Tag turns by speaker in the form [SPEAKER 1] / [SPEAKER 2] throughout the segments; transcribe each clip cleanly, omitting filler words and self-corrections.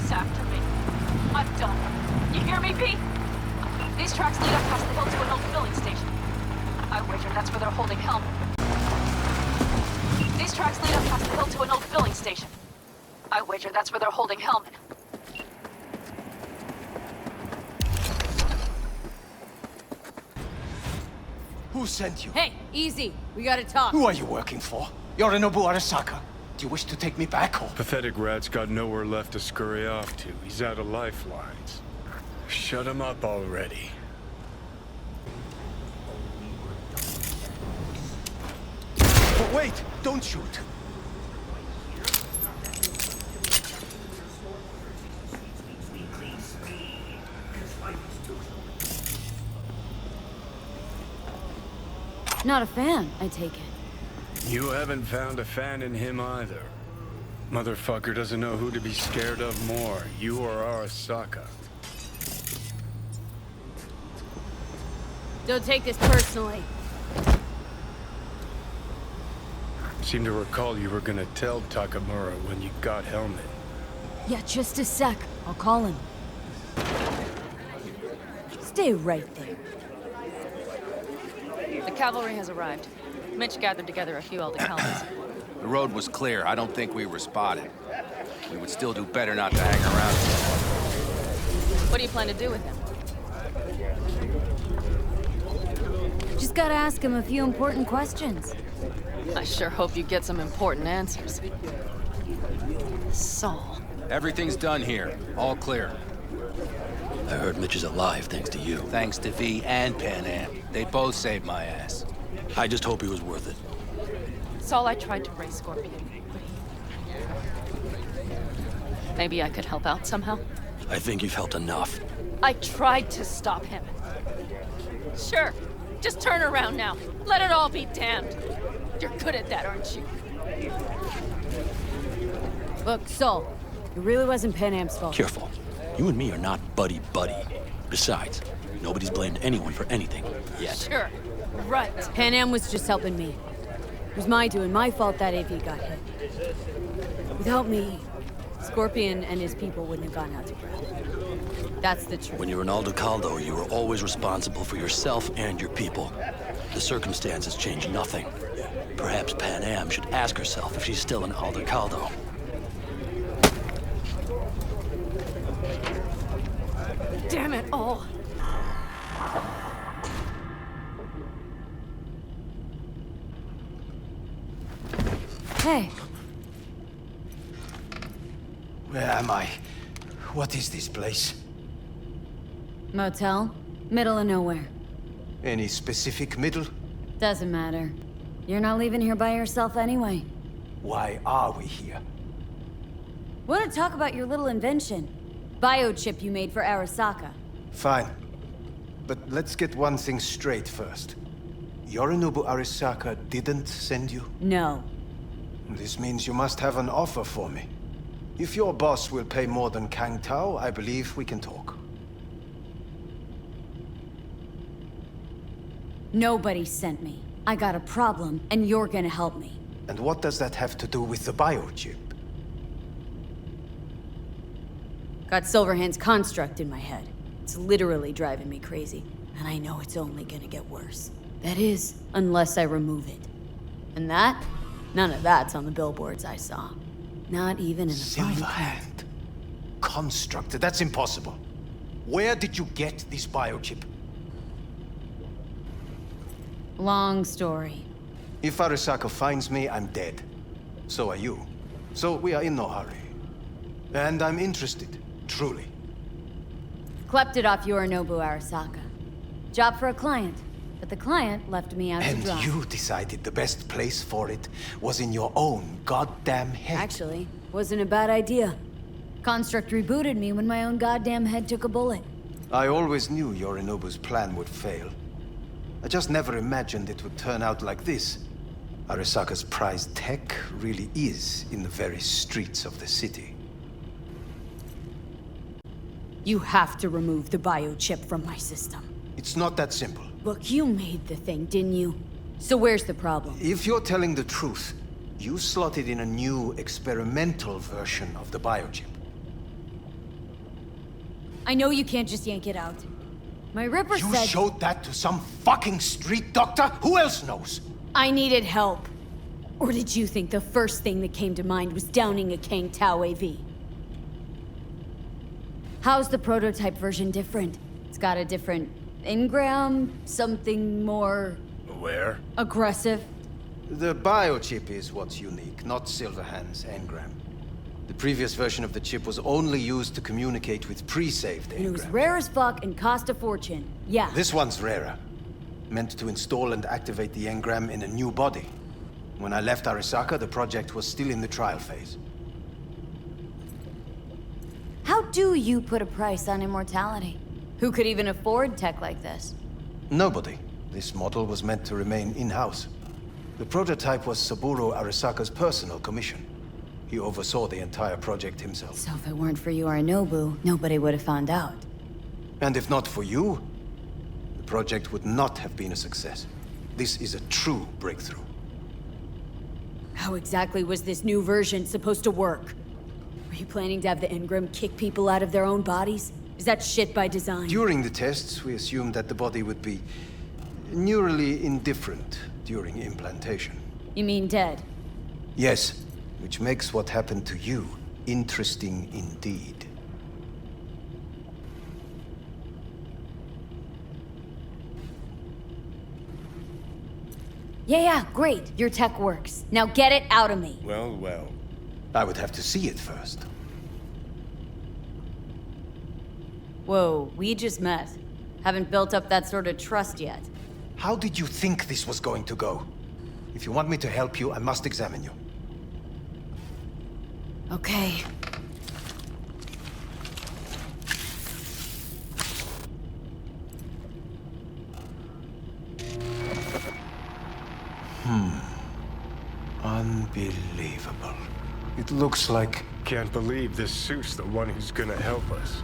[SPEAKER 1] chase after me. I'm done. You hear me, Pete? These tracks lead up past the hill to an old filling station. I wager that's where they're holding Hellman. These tracks lead up past the hill to an old filling station. I wager that's where they're holding Hellman.
[SPEAKER 2] Who sent you?
[SPEAKER 3] Hey, easy. We gotta talk.
[SPEAKER 2] Who are you working for? Yorinobu Arasaka. Do you wish to take me back home?
[SPEAKER 4] Pathetic rat's got nowhere left to scurry off to. He's out of lifelines. Shut him up already.
[SPEAKER 2] But wait! Don't shoot!
[SPEAKER 3] Not a fan, I take it.
[SPEAKER 4] You haven't found a fan in him either. Motherfucker doesn't know who to be scared of more, you or Arasaka.
[SPEAKER 3] Don't take this personally.
[SPEAKER 4] Seem to recall you were gonna tell Takamura when you got Hellman.
[SPEAKER 3] Yeah, just a sec. I'll call him. Stay right there.
[SPEAKER 1] The cavalry has arrived. Mitch gathered together a few Elder-Kelmans.
[SPEAKER 5] The road was clear. I don't think we were spotted. We would still do better not to hang around.
[SPEAKER 1] What do you plan to do with him?
[SPEAKER 3] Just gotta ask him a few important questions.
[SPEAKER 1] I sure hope you get some important answers. Saul.
[SPEAKER 5] Everything's done here. All clear.
[SPEAKER 6] I heard Mitch is alive thanks to you.
[SPEAKER 5] Thanks to V and Pan Am. They both saved my ass.
[SPEAKER 6] I just hope he was worth it.
[SPEAKER 1] Saul, I tried to raise Scorpion, but maybe I could help out somehow?
[SPEAKER 6] I think you've helped enough.
[SPEAKER 1] I tried to stop him. Sure. Just turn around now. Let it all be damned. You're good at that, aren't you?
[SPEAKER 3] Look, Saul, it really wasn't Pan Am's fault.
[SPEAKER 6] Careful. You and me are not buddy-buddy. Besides, nobody's blamed anyone for anything yet.
[SPEAKER 1] Sure. Right.
[SPEAKER 3] Pan Am was just helping me. It was my doing, my fault that AV got hit. Without me, Scorpion and his people wouldn't have gone out to grab him. That's the truth.
[SPEAKER 6] When you're an Aldo Caldo, you are always responsible for yourself and your people. The circumstances change nothing. Perhaps Pan Am should ask herself if she's still an Aldo Caldo.
[SPEAKER 1] Damn it all.
[SPEAKER 3] Hey,
[SPEAKER 2] Where am I? What is this place?
[SPEAKER 3] motel, middle of nowhere.
[SPEAKER 2] Any specific middle?
[SPEAKER 3] Doesn't matter. You're not leaving here by yourself anyway.
[SPEAKER 2] Why are we here?
[SPEAKER 3] Want to talk about your little invention? Biochip you made for Arasaka.
[SPEAKER 2] Fine. But let's get one thing straight first. Yorinobu Arasaka didn't send you?
[SPEAKER 3] No.
[SPEAKER 2] This means you must have an offer for me. If your boss will pay more than Kang Tao, I believe we can talk.
[SPEAKER 3] Nobody sent me. I got a problem, and you're gonna help me.
[SPEAKER 2] And what does that have to do with the biochip?
[SPEAKER 3] Got Silverhand's construct in my head. It's literally driving me crazy, and I know it's only gonna get worse. That is, unless I remove it. And that? None of that's on the billboards I saw. Not even in the fine print.
[SPEAKER 2] Silverhand. Construct. That's impossible. Where did you get this biochip?
[SPEAKER 3] Long story.
[SPEAKER 2] If Arasaka finds me, I'm dead. So are you. So we are in no hurry. And I'm interested, truly.
[SPEAKER 3] Klept it off Yorinobu Arasaka. Job for a client. But the client left me out to
[SPEAKER 2] And
[SPEAKER 3] dry.
[SPEAKER 2] you decided the best place for it was in your own goddamn head.
[SPEAKER 3] Actually, wasn't a bad idea. Construct rebooted me when my own goddamn head took a bullet.
[SPEAKER 2] I always knew Yorinobu's plan would fail. I just never imagined it would turn out like this. Arasaka's prized tech really is in the very streets of the city.
[SPEAKER 3] You have to remove the biochip from my system.
[SPEAKER 2] It's not that simple.
[SPEAKER 3] Look, you made the thing, didn't you? So where's the problem?
[SPEAKER 2] If you're telling the truth, you slotted in a new experimental version of the biochip.
[SPEAKER 3] I know you can't just yank it out. My Ripper
[SPEAKER 2] You
[SPEAKER 3] said...
[SPEAKER 2] showed that to some fucking street doctor? Who else knows?
[SPEAKER 3] I needed help. Or did you think the first thing that came to mind was downing a Kang Tao AV? How's the prototype version different? It's got a different engram, something more...
[SPEAKER 4] Where?
[SPEAKER 3] aggressive?
[SPEAKER 2] The biochip is what's unique, not Silverhand's engram. The previous version of the chip was only used to communicate with pre-saved
[SPEAKER 3] And it was
[SPEAKER 2] engrams.
[SPEAKER 3] rare as fuck and cost a fortune. Yeah.
[SPEAKER 2] This one's rarer. Meant to install and activate the engram in a new body. When I left Arasaka, the project was still in the trial phase.
[SPEAKER 3] How do you put a price on immortality? Who could even afford tech like this?
[SPEAKER 2] Nobody. This model was meant to remain in-house. The prototype was Saburo Arasaka's personal commission. He oversaw the entire project himself.
[SPEAKER 3] So if it weren't for Yorinobu, nobody would have found out.
[SPEAKER 2] And if not for you, the project would not have been a success. This is a true breakthrough.
[SPEAKER 3] How exactly was this new version supposed to work? Were you planning to have the engram kick people out of their own bodies? Is that shit by design?
[SPEAKER 2] During the tests, we assumed that the body would be neurally indifferent during implantation.
[SPEAKER 3] You mean dead?
[SPEAKER 2] Yes, which makes what happened to you interesting indeed.
[SPEAKER 3] Yeah, great. Your tech works. Now get it out of me.
[SPEAKER 4] Well, well.
[SPEAKER 2] I would have to see it first.
[SPEAKER 3] Whoa, we just met. Haven't built up that sort of trust yet.
[SPEAKER 2] How did you think this was going to go? If you want me to help you, I must examine you.
[SPEAKER 3] Okay.
[SPEAKER 2] Unbelievable. It looks like...
[SPEAKER 4] Can't believe this suit's the one who's gonna help us.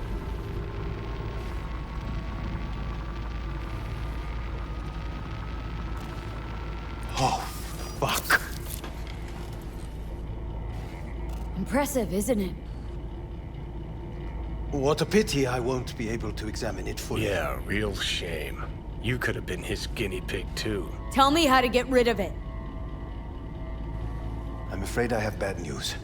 [SPEAKER 2] Oh, fuck.
[SPEAKER 3] Impressive, isn't it?
[SPEAKER 2] What a pity I won't be able to examine it fully.
[SPEAKER 4] Yeah, real shame. You could have been his guinea pig too.
[SPEAKER 3] Tell me how to get rid of it.
[SPEAKER 2] I'm afraid I have bad news.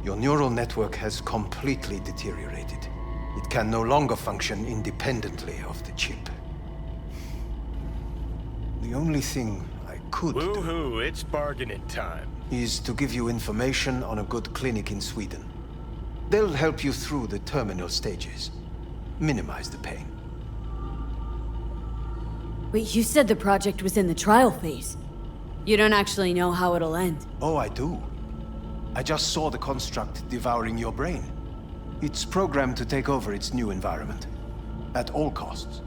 [SPEAKER 2] Your neural network has completely deteriorated. It can no longer function independently of the chip. The only thing I could do
[SPEAKER 4] Woohoo, it's bargaining time.
[SPEAKER 2] is to give you information on a good clinic in Sweden. They'll help you through the terminal stages. Minimize the pain.
[SPEAKER 3] Wait, you said the project was in the trial phase. You don't actually know how it'll end.
[SPEAKER 2] Oh, I do. I just saw the construct devouring your brain. It's programmed to take over its new environment. At all costs.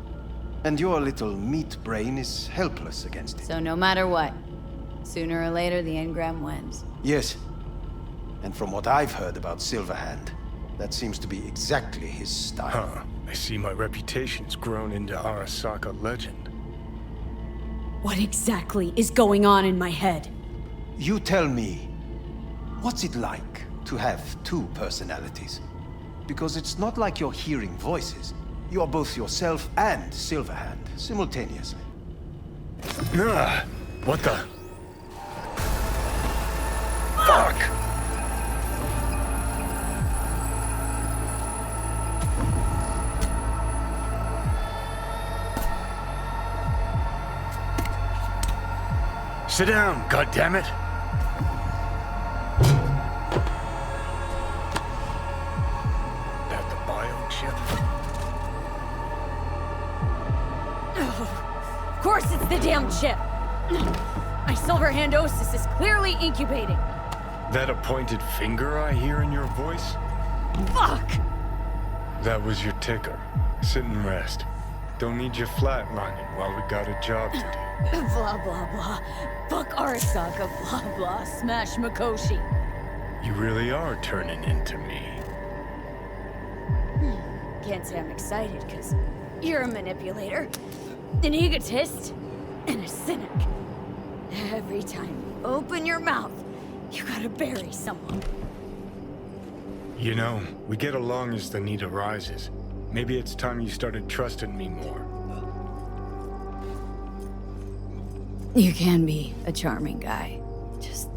[SPEAKER 2] And your little meat brain is helpless against it.
[SPEAKER 3] So no matter what, sooner or later the engram wins.
[SPEAKER 2] Yes. And from what I've heard about Silverhand, that seems to be exactly his style.
[SPEAKER 4] Huh. I see my reputation's grown into Arasaka legend.
[SPEAKER 3] What exactly is going on in my head?
[SPEAKER 2] You tell me, what's it like to have two personalities? Because it's not like you're hearing voices. You are both yourself and Silverhand, simultaneously.
[SPEAKER 4] Ugh, what the? Fuck! Sit down, goddammit! That the biochip?
[SPEAKER 3] Of course it's the damn chip! My Silverhandosis is clearly incubating.
[SPEAKER 4] That a pointed finger I hear in your voice?
[SPEAKER 3] Fuck!
[SPEAKER 4] That was your ticker. Sit and rest. Don't need you flatlining while we got a job to do.
[SPEAKER 3] Blah, blah, blah. Fuck Arasaka, blah, blah. Smash Mikoshi.
[SPEAKER 4] You really are turning into me.
[SPEAKER 3] Can't say I'm excited, because you're a manipulator, an egotist, and a cynic. Every time you open your mouth, you gotta bury someone.
[SPEAKER 4] You know, we get along as the need arises. Maybe it's time you started trusting me more.
[SPEAKER 3] You can be a charming guy. Just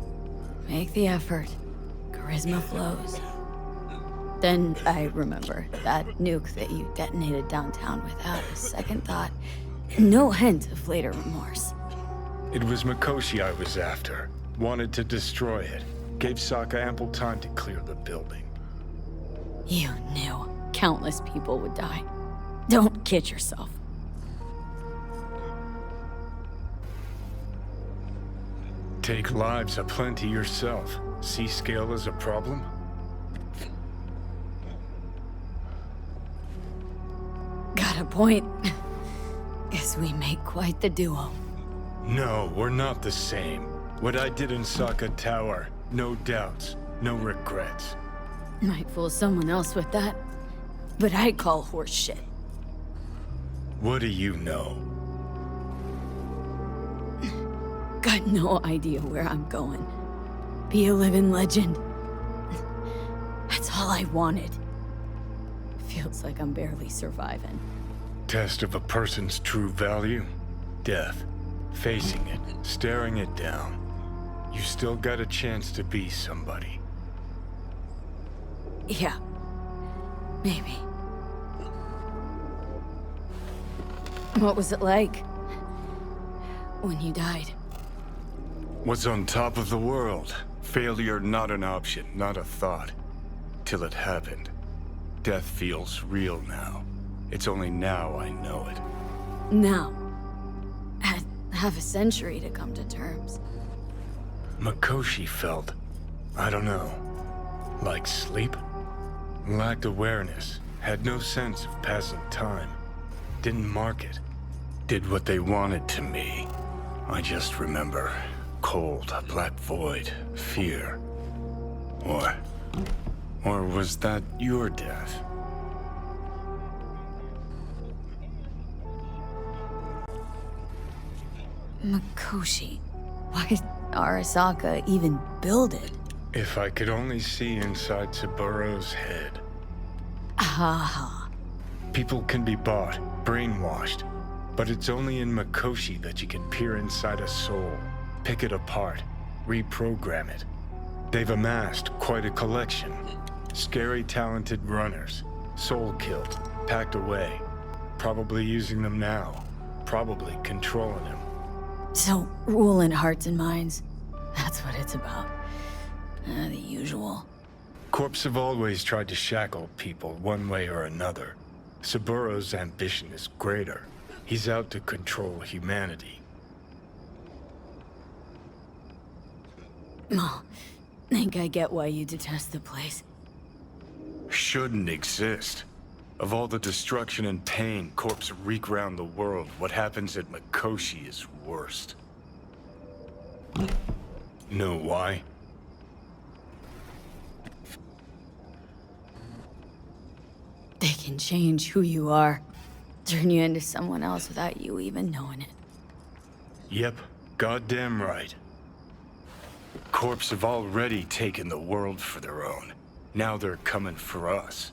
[SPEAKER 3] make the effort. Charisma flows. Then I remember that nuke that you detonated downtown without a second thought. No hint of later remorse.
[SPEAKER 4] It was Mikoshi I was after. Wanted to destroy it. Gave Sokka ample time to clear the building.
[SPEAKER 3] You knew countless people would die. Don't kid yourself.
[SPEAKER 4] Take lives aplenty yourself. See scale as a problem?
[SPEAKER 3] Got a point. Guess we make quite the duo.
[SPEAKER 4] No, we're not the same. What I did in Sokka Tower, no doubts, no regrets.
[SPEAKER 3] Might fool someone else with that, but I call horse shit.
[SPEAKER 4] What do you know?
[SPEAKER 3] Got no idea where I'm going. Be a living legend. That's all I wanted. Feels like I'm barely surviving.
[SPEAKER 4] Test of a person's true value? Death. Facing it, staring it down. You still got a chance to be somebody.
[SPEAKER 3] Yeah. Maybe. What was it like when you died?
[SPEAKER 4] What's on top of the world? Failure not an option, not a thought. Till it happened. Death feels real now. It's only now I know it.
[SPEAKER 3] Now. Had half a century to come to terms.
[SPEAKER 4] Mikoshi felt, I don't know, like sleep? Lacked awareness, had no sense of passing time. Didn't mark it. Did what they wanted to me. I just remember cold, black void, fear. Or was that your death?
[SPEAKER 3] Mikoshi. Why did Arasaka even build it?
[SPEAKER 4] If I could only see inside Saburo's head.
[SPEAKER 3] Haha.
[SPEAKER 4] People can be bought, brainwashed, but it's only in Mikoshi that you can peer inside a soul, pick it apart, reprogram it. They've amassed quite a collection. Scary, talented runners, soul-killed, packed away, probably using them now, probably controlling them.
[SPEAKER 3] So, ruling hearts and minds. That's what it's about. The usual.
[SPEAKER 4] Corps have always tried to shackle people one way or another. Saburo's ambition is greater. He's out to control humanity.
[SPEAKER 3] Oh, think I get why you detest the place.
[SPEAKER 4] Shouldn't exist. Of all the destruction and pain Corps wreak round the world, what happens at Mikoshi is worst. Know why?
[SPEAKER 3] They can change who you are. Turn you into someone else without you even knowing it.
[SPEAKER 4] Yep, goddamn right. Corps have already taken the world for their own. Now they're coming for us.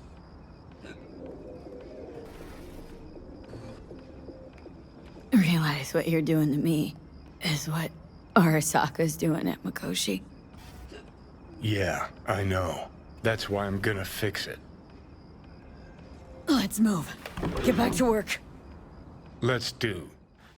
[SPEAKER 3] Realize what you're doing to me is what Arasaka's doing at Mikoshi.
[SPEAKER 4] Yeah, I know. That's why I'm gonna fix it.
[SPEAKER 3] Let's move. Get back to work.
[SPEAKER 4] Let's do.